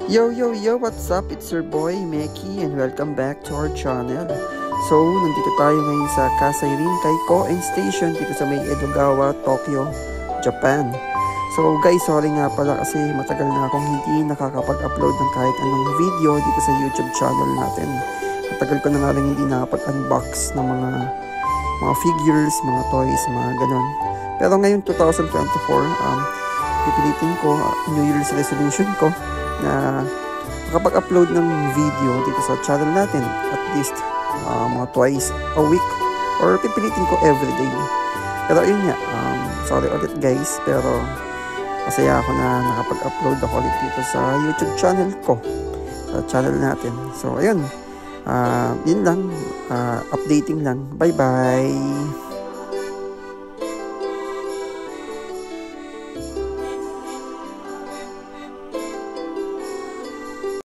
Yo, what's up? It's your boy, Meki, and welcome back to our channel. So, nandito tayo ngayon sa Kasai Rinkai Koen Station dito sa may Edogawa, Tokyo, Japan. So guys, sorry nga pala kasi matagal na akong hindi nakakapag-upload ng kahit anong video dito sa YouTube channel natin. Matagal ko na nga rin hindi nakapag-unbox ng mga figures, mga toys, mga ganun. Pero ngayon 2024, pipilitin ko, New Year's resolution ko na makapag-upload ng video dito sa channel natin at least mga twice a week or pipilitin ko everyday. Pero ayun nga, sorry ulit guys, pero masaya ako na nakapag-upload ako ulit dito sa YouTube channel ko, sa channel natin. So ayun, yun lang, updating lang. Bye bye.